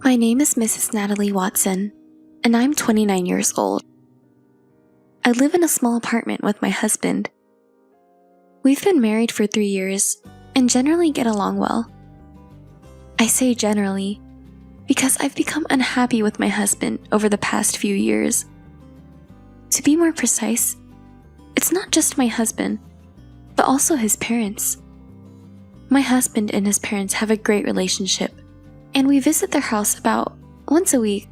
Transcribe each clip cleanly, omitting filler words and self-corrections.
My name is Mrs. Natalie Watson, and I'm 29 years old. I live in a small apartment with my husband. We've been married for 3 years and generally get along well. I say generally because I've become unhappy with my husband over the past few years. To be more precise, it's not just my husband, but also his parents. My husband and his parents have a great relationship, and we visit their house about once a week.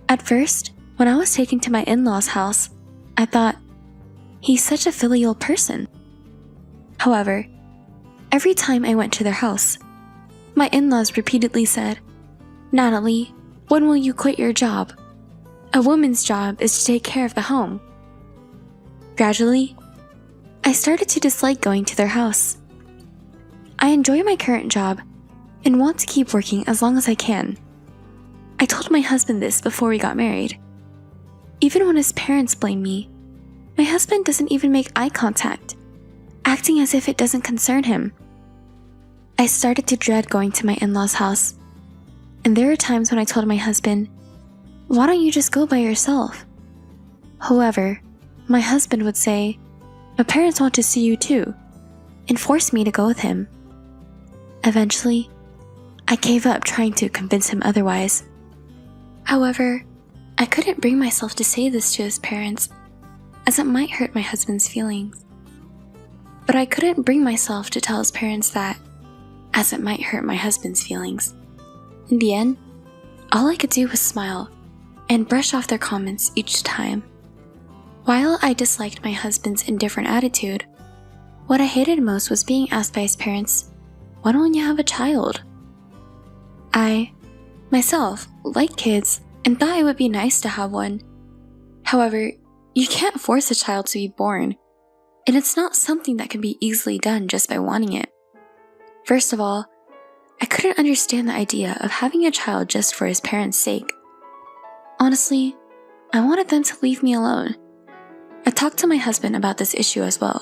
At first, when I was taken to my in-laws' house, I thought, he's such a filial person. However, every time I went to their house, my in-laws repeatedly said, "Natalie, when will you quit your job? A woman's job is to take care of the home." Gradually, I started to dislike going to their house. I enjoy my current job and want to keep working as long as I can. I told my husband this before we got married. Even when his parents blame me, my husband doesn't even make eye contact, acting as if it doesn't concern him. I started to dread going to my in-laws' house, and there are times when I told my husband, "Why don't you just go by yourself?" However, my husband would say, "My parents want to see you too," and force me to go with him. Eventually, I gave up trying to convince him otherwise. However, I couldn't bring myself to say this to his parents, as it might hurt my husband's feelings. But I couldn't bring myself to tell his parents that, as it might hurt my husband's feelings. In the end, all I could do was smile and brush off their comments each time. While I disliked my husband's indifferent attitude, what I hated most was being asked by his parents, "Why don't you have a child?" I, myself, like kids and thought it would be nice to have one. However, you can't force a child to be born, and it's not something that can be easily done just by wanting it. First of all, I couldn't understand the idea of having a child just for his parents' sake. Honestly, I wanted them to leave me alone. I talked to my husband about this issue as well,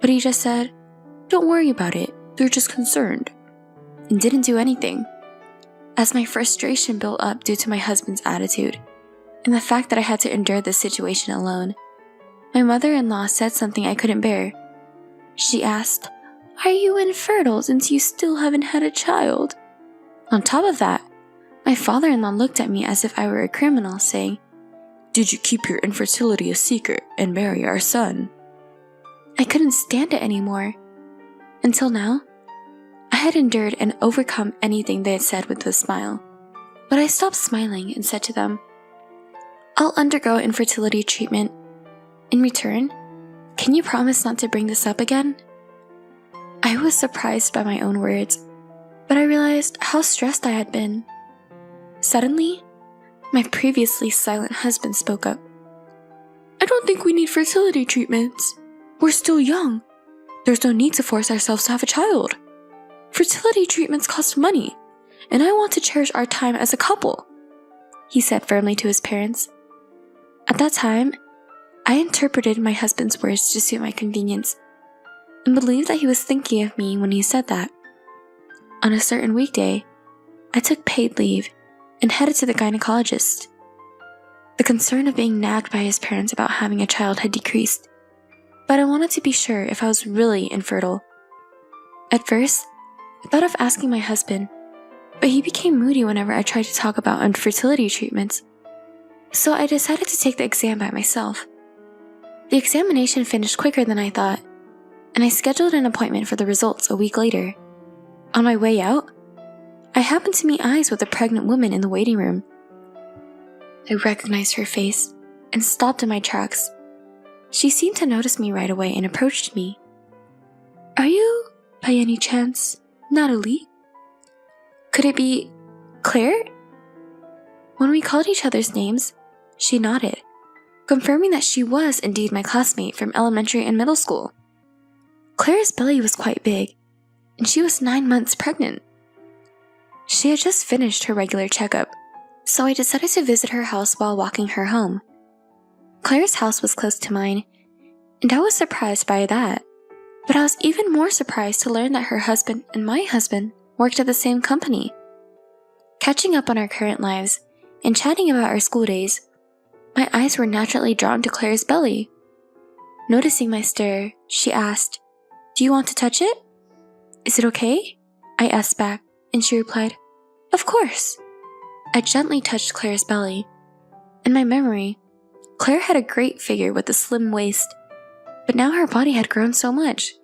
but he just said, "Don't worry about it, they're just concerned," and didn't do anything. As my frustration built up due to my husband's attitude, and the fact that I had to endure this situation alone, my mother-in-law said something I couldn't bear. She asked, "Are you infertile since you still haven't had a child?" On top of that, my father-in-law looked at me as if I were a criminal, saying, "Did you keep your infertility a secret and marry our son?" I couldn't stand it anymore. Until now, I had endured and overcome anything they had said with a smile. But I stopped smiling and said to them, "I'll undergo infertility treatment. In return, can you promise not to bring this up again?" I was surprised by my own words, but I realized how stressed I had been. Suddenly, my previously silent husband spoke up. "I don't think we need fertility treatments. We're still young. There's no need to force ourselves to have a child. Fertility treatments cost money, and I want to cherish our time as a couple," he said firmly to his parents. At that time, I interpreted my husband's words to suit my convenience, and believed that he was thinking of me when he said that. On a certain weekday, I took paid leave and headed to the gynecologist. The concern of being nagged by his parents about having a child had decreased, but I wanted to be sure if I was really infertile. At first, I thought of asking my husband, but he became moody whenever I tried to talk about infertility treatments. So I decided to take the exam by myself. The examination finished quicker than I thought, and I scheduled an appointment for the results a week later. On my way out, I happened to meet eyes with a pregnant woman in the waiting room. I recognized her face and stopped in my tracks. She seemed to notice me right away and approached me. "Are you, by any chance, Natalie? Could it be Claire?" When we called each other's names, she nodded, confirming that she was indeed my classmate from elementary and middle school. Claire's belly was quite big, and she was 9 months pregnant. She had just finished her regular checkup, so I decided to visit her house while walking her home. Claire's house was close to mine, and I was surprised by that. But I was even more surprised to learn that her husband and my husband worked at the same company. Catching up on our current lives and chatting about our school days, my eyes were naturally drawn to Claire's belly. Noticing my stare, she asked, "Do you want to touch it?" "Is it okay?" I asked back, and she replied, "Of course." I gently touched Claire's belly. In my memory, Claire had a great figure with a slim waist, but now her body had grown so much.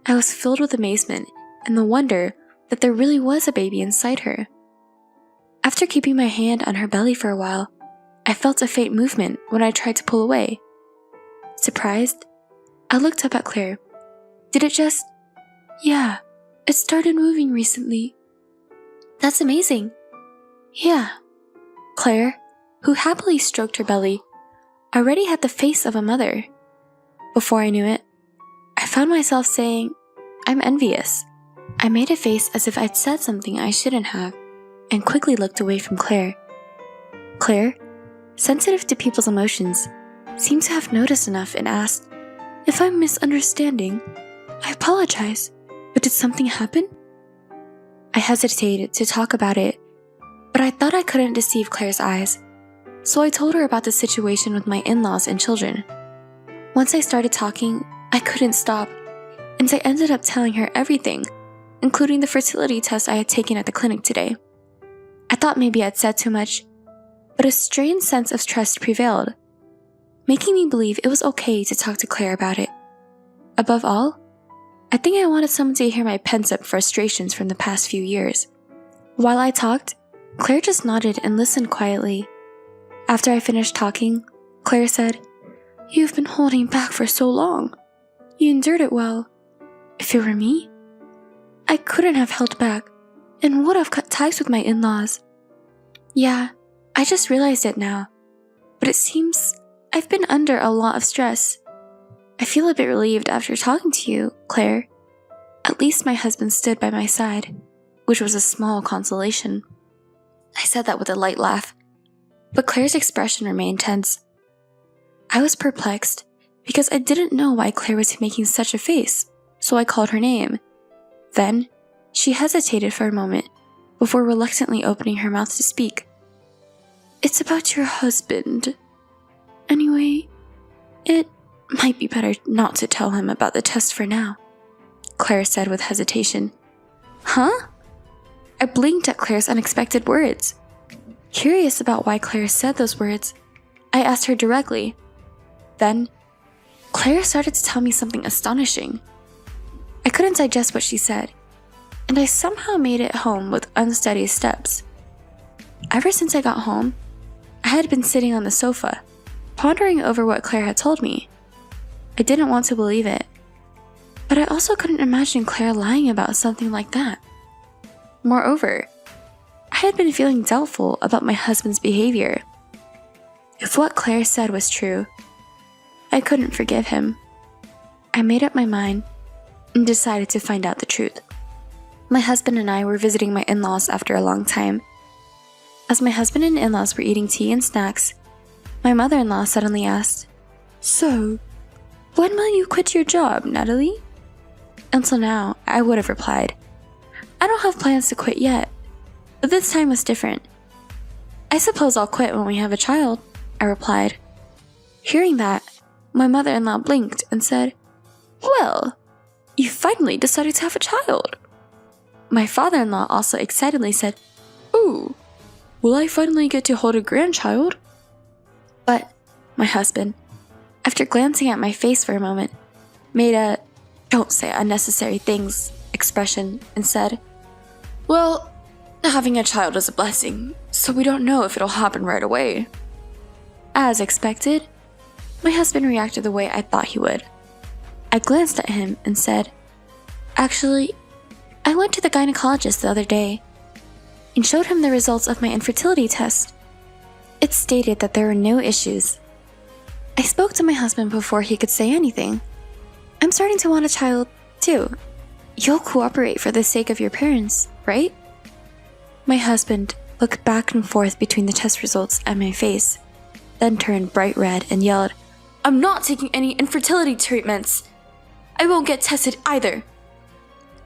I was filled with amazement and the wonder that there really was a baby inside her. After keeping my hand on her belly for a while, I felt a faint movement when I tried to pull away. Surprised, I looked up at Claire. "Did it just—" "Yeah, it started moving recently." "That's amazing." "Yeah." Claire, who happily stroked her belly, already had the face of a mother. Before I knew it, I found myself saying, "I'm envious." I made a face as if I'd said something I shouldn't have, and quickly looked away from Claire. Claire, sensitive to people's emotions, seemed to have noticed enough and asked, "If I'm misunderstanding, I apologize, but did something happen?" I hesitated to talk about it, but I thought I couldn't deceive Claire's eyes, so I told her about the situation with my in-laws and children. Once I started talking, I couldn't stop, and I ended up telling her everything, including the fertility test I had taken at the clinic today. I thought maybe I'd said too much, but a strange sense of trust prevailed, making me believe it was okay to talk to Claire about it. Above all, I think I wanted someone to hear my pent-up frustrations from the past few years. While I talked, Claire just nodded and listened quietly. After I finished talking, Claire said, "You've been holding back for so long. You endured it well. If it were me, I couldn't have held back and would have cut ties with my in-laws." "Yeah, I just realized it now, but it seems I've been under a lot of stress. I feel a bit relieved after talking to you, Claire. At least my husband stood by my side, which was a small consolation." I said that with a light laugh, but Claire's expression remained tense. I was perplexed because I didn't know why Claire was making such a face, so I called her name. Then, she hesitated for a moment before reluctantly opening her mouth to speak. "It's about your husband. Anyway, it might be better not to tell him about the test for now," Claire said with hesitation. "Huh?" I blinked at Claire's unexpected words. Curious about why Claire said those words, I asked her directly. Then, Claire started to tell me something astonishing. I couldn't digest what she said, and I somehow made it home with unsteady steps. Ever since I got home, I had been sitting on the sofa, pondering over what Claire had told me. I didn't want to believe it, but I also couldn't imagine Claire lying about something like that. Moreover, I had been feeling doubtful about my husband's behavior. If what Claire said was true, I couldn't forgive him. I made up my mind and decided to find out the truth. My husband and I were visiting my in-laws after a long time. As my husband and in-laws were eating tea and snacks, my mother-in-law suddenly asked, "So, when will you quit your job, Natalie?" Until now, I would have replied, "I don't have plans to quit yet," but this time was different. "I suppose I'll quit when we have a child," I replied. Hearing that, my mother-in-law blinked and said, "Well, you finally decided to have a child." My father-in-law also excitedly said, "Ooh, will I finally get to hold a grandchild?" But my husband, after glancing at my face for a moment, made a "don't say unnecessary things" expression and said, "Well, having a child is a blessing, so we don't know if it'll happen right away." As expected, my husband reacted the way I thought he would. I glanced at him and said, "Actually, I went to the gynecologist the other day and showed him the results of my infertility test. It stated that there were no issues. I spoke to my husband before he could say anything. I'm starting to want a child, too. You'll cooperate for the sake of your parents, right?" My husband looked back and forth between the test results and my face, then turned bright red and yelled, "I'm not taking any infertility treatments. I won't get tested either."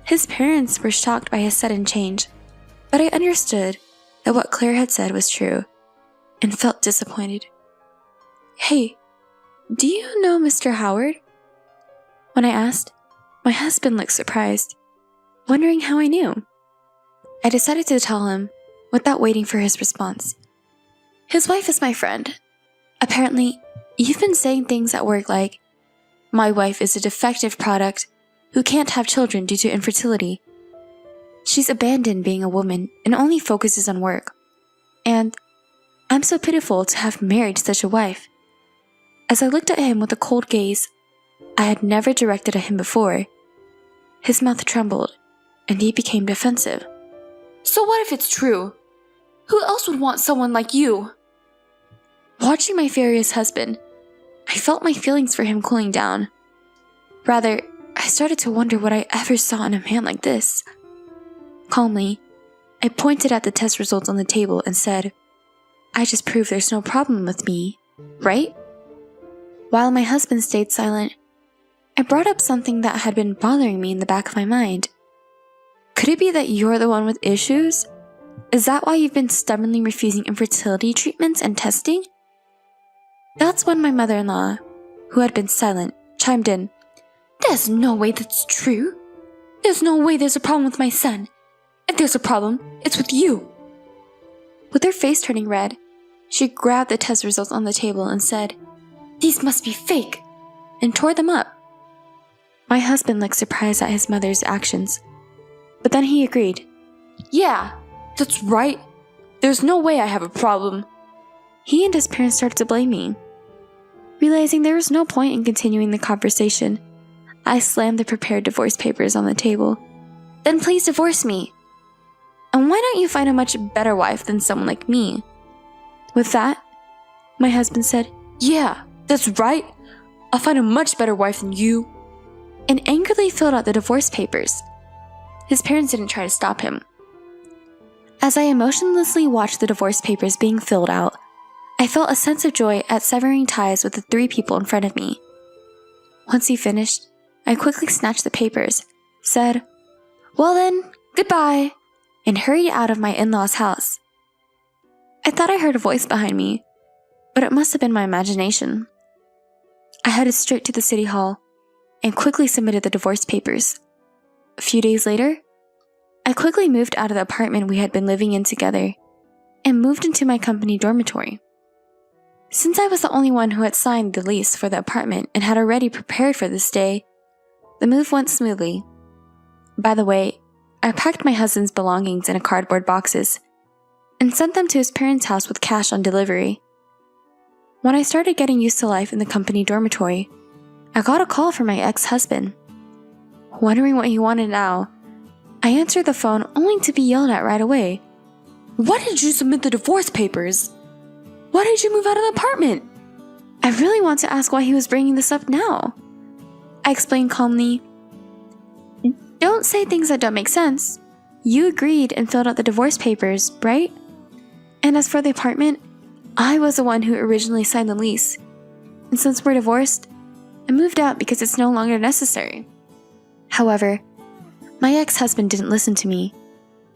His parents were shocked by his sudden change, but I understood that what Claire had said was true and felt disappointed. "Hey, do you know Mr. Howard?" When I asked, my husband looked surprised, wondering how I knew. I decided to tell him without waiting for his response. "His wife is my friend. Apparently, you've been saying things at work like, 'My wife is a defective product who can't have children due to infertility. She's abandoned being a woman and only focuses on work. And I'm so pitiful to have married such a wife.'" As I looked at him with a cold gaze I had never directed at him before, his mouth trembled and he became defensive. "So what if it's true? Who else would want someone like you?" Watching my furious husband, I felt my feelings for him cooling down. Rather, I started to wonder what I ever saw in a man like this. Calmly, I pointed at the test results on the table and said, "I just proved there's no problem with me, right?" While my husband stayed silent, I brought up something that had been bothering me in the back of my mind. "Could it be that you're the one with issues? Is that why you've been stubbornly refusing infertility treatments and testing?" That's when my mother-in-law, who had been silent, chimed in. "There's no way that's true. There's no way there's a problem with my son. If there's a problem, it's with you." With her face turning red, she grabbed the test results on the table and said, "These must be fake," and tore them up. My husband looked surprised at his mother's actions, but then he agreed. "Yeah, that's right. There's no way I have a problem." He and his parents started to blame me. Realizing there was no point in continuing the conversation, I slammed the prepared divorce papers on the table. "Then please divorce me. And why don't you find a much better wife than someone like me?" With that, my husband said, "Yeah, that's right. I'll find a much better wife than you," and angrily filled out the divorce papers. His parents didn't try to stop him. As I emotionlessly watched the divorce papers being filled out, I felt a sense of joy at severing ties with the 3 people in front of me. Once he finished, I quickly snatched the papers, said, "Well then, goodbye," and hurried out of my in-laws' house. I thought I heard a voice behind me, but it must have been my imagination. I headed straight to the city hall and quickly submitted the divorce papers. A few days later, I quickly moved out of the apartment we had been living in together and moved into my company dormitory. Since I was the only one who had signed the lease for the apartment and had already prepared for this day, the move went smoothly. By the way, I packed my husband's belongings in cardboard boxes and sent them to his parents' house with cash on delivery. When I started getting used to life in the company dormitory, I got a call from my ex-husband. Wondering what he wanted now, I answered the phone only to be yelled at right away. "Why did you submit the divorce papers? Why did you move out of the apartment?" I really want to ask why he was bringing this up now. I explained calmly, "Don't say things that don't make sense. You agreed and filled out the divorce papers, right? And as for the apartment, I was the one who originally signed the lease. And since we're divorced, I moved out because it's no longer necessary." However, my ex-husband didn't listen to me.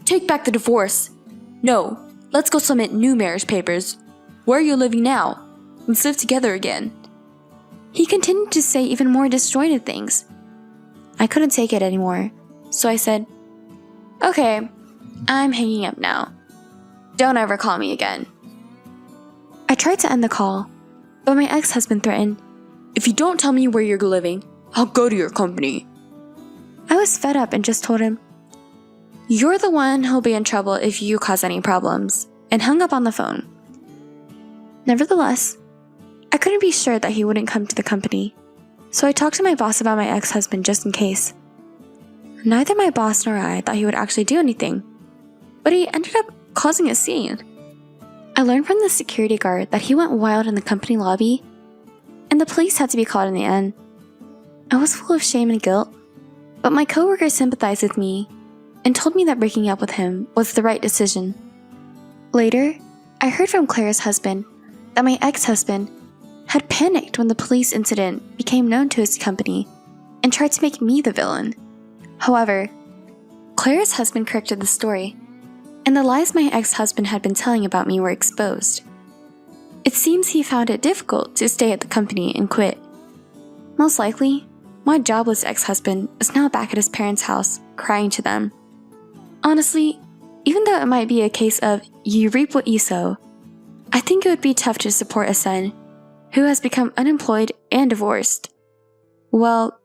"Take back the divorce. No, let's go submit new marriage papers. Where are you living now? Let's live together again." He continued to say even more disjointed things. I couldn't take it anymore, so I said, "Okay, I'm hanging up now. Don't ever call me again." I tried to end the call, but my ex-husband threatened, "If you don't tell me where you're living, I'll go to your company." I was fed up and just told him, "You're the one who'll be in trouble if you cause any problems," and hung up on the phone. Nevertheless, I couldn't be sure that he wouldn't come to the company, so I talked to my boss about my ex-husband just in case. Neither my boss nor I thought he would actually do anything, but he ended up causing a scene. I learned from the security guard that he went wild in the company lobby, and the police had to be called in the end. I was full of shame and guilt, but my coworkers sympathized with me and told me that breaking up with him was the right decision. Later, I heard from Claire's husband that my ex-husband had panicked when the police incident became known to his company and tried to make me the villain. However, Claire's husband corrected the story and the lies my ex-husband had been telling about me were exposed. It seems he found it difficult to stay at the company and quit. Most likely, my jobless ex-husband is now back at his parents' house, crying to them. Honestly, even though it might be a case of you reap what you sow, I think it would be tough to support a son who has become unemployed and divorced. Well,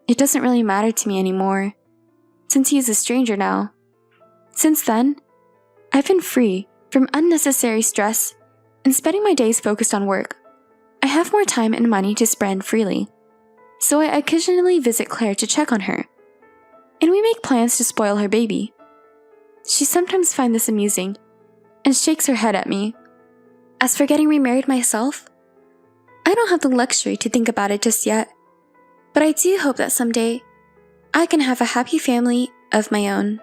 it doesn't really matter to me anymore, since he is a stranger now. Since then, I've been free from unnecessary stress and spending my days focused on work. I have more time and money to spend freely, so I occasionally visit Claire to check on her, and we make plans to spoil her baby. She sometimes finds this amusing and shakes her head at me. As for getting remarried myself, I don't have the luxury to think about it just yet, but I do hope that someday I can have a happy family of my own.